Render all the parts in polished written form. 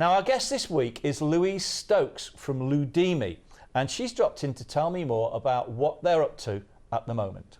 Now, our guest this week is Louise Stokes from LouDeemY, and she's dropped in to tell me more about what they're up to at the moment.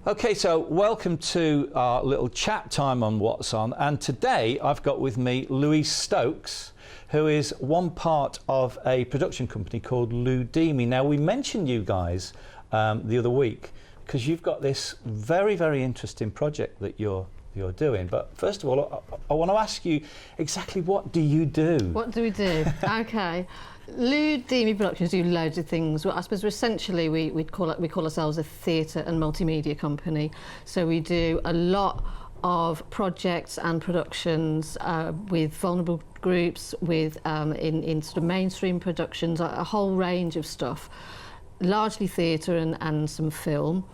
Okay, so welcome to our little chat time on What's On, and today I've got with me Louise Stokes, who is one part of a production company called LouDeemY. Now, we mentioned you guys the other week because you've got this very, very interesting project that you're doing. But first of all, I want to ask you exactly what do you do? What do we do? Okay. LouDeemY Productions do loads of things. Well, I suppose essentially we call ourselves a theatre and multimedia company. So we do a lot of projects and productions with vulnerable groups, with in sort of mainstream productions, a whole range of stuff, largely theatre and some film.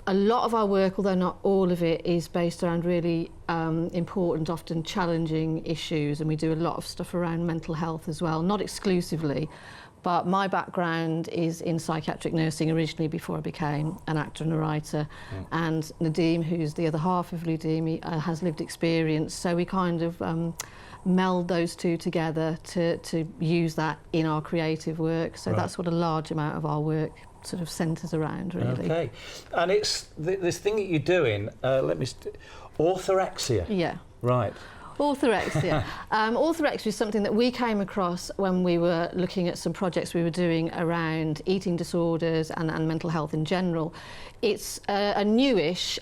A lot of our work, although not all of it, is based around really important, often challenging issues, and we do a lot of stuff around mental health as well, not exclusively, but my background is in psychiatric nursing originally before I became an actor and a writer, and Nadeem, who's the other half of LouDeemY, has lived experience, so we kind of meld those two together to use that in our creative work, so that's what a large amount of our work sort of centres around, really. Okay, and it's this thing that you're doing, orthorexia. Yeah. Right. Orthorexia. Orthorexia is something that we came across when we were looking at some projects we were doing around eating disorders and mental health in general. It's a newish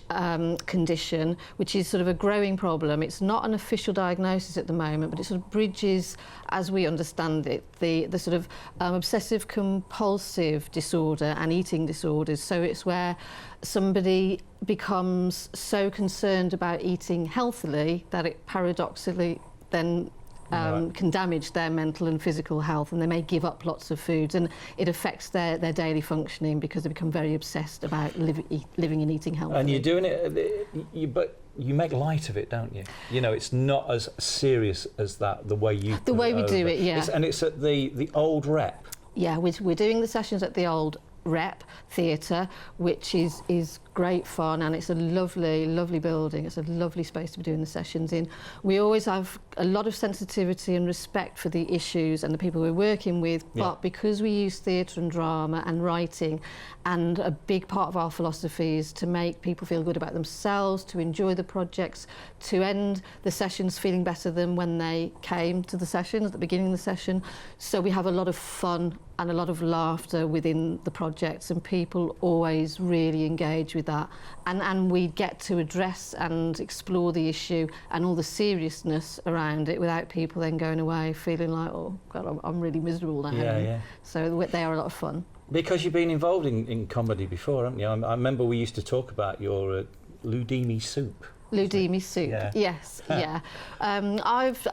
condition, which is sort of a growing problem. It's not an official diagnosis at the moment, but it sort of bridges, as we understand it, the sort of obsessive compulsive disorder and eating disorders. So it's where somebody becomes so concerned about eating healthily that it paradoxically then can damage their mental and physical health, and they may give up lots of foods, and it affects their daily functioning because they become very obsessed about living and eating healthily. And you're doing it, but you make light of it, don't you? You know, it's not as serious as that, the way you The way we do it, yeah. And it's at the old Rep. Yeah, we're doing the sessions at the old Rep Theatre, which is great fun, and it's a lovely building. It's a lovely space to be doing the sessions in. We always have a lot of sensitivity and respect for the issues and the people we're working with, but because we use theatre and drama and writing, and a big part of our philosophy is to make people feel good about themselves, to enjoy the projects, to end the sessions feeling better than when they came to the sessions at the beginning of the session. So we have a lot of fun and a lot of laughter within the projects, and people always really engage with that, and we get to address and explore the issue and all the seriousness around it without people then going away feeling like, oh God, I'm really miserable now. Yeah. So they are a lot of fun. Because you've been involved in comedy before, haven't you? I remember we used to talk about your LouDeemY soup. LouDeemY soup, yes, yeah. I've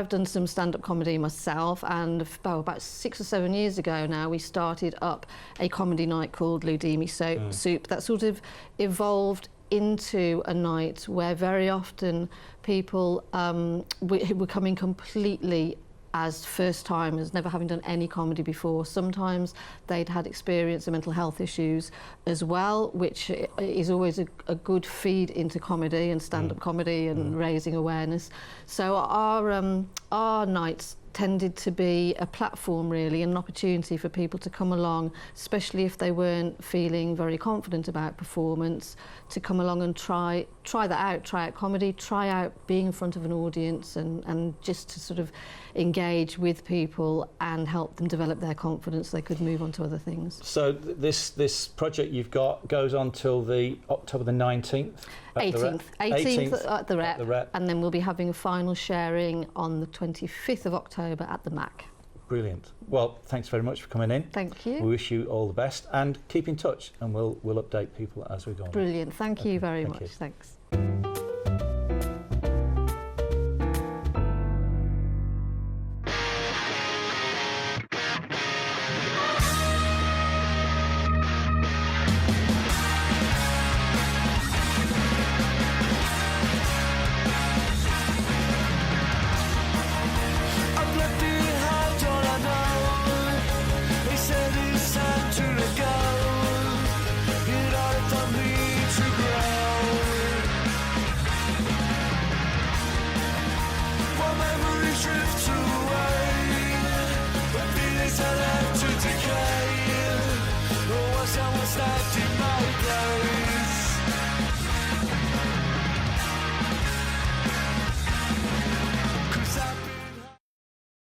done some stand-up comedy myself, and about 6 or 7 years ago now, we started up a comedy night called LouDeemY Soup that sort of evolved into a night where very often people were coming completely as first-timers, never having done any comedy before. Sometimes they'd had experience of mental health issues as well, which is always a good feed into comedy and stand-up comedy and raising awareness. So our nights tended to be a platform, really, and an opportunity for people to come along, especially if they weren't feeling very confident about performance, to come along and try that out, try out comedy, try out being in front of an audience, and just to sort of engage with people and help them develop their confidence so they could move on to other things. So this project you've got goes on till the October the 19th? 18th at the Rep, and then we'll be having a final sharing on the 25th of October at the Mac. Brilliant. Well, thanks very much for coming in. Thank you. We wish you all the best, and keep in touch, and we'll update people as we go on. Brilliant. Thank you very much. Thanks. drift away.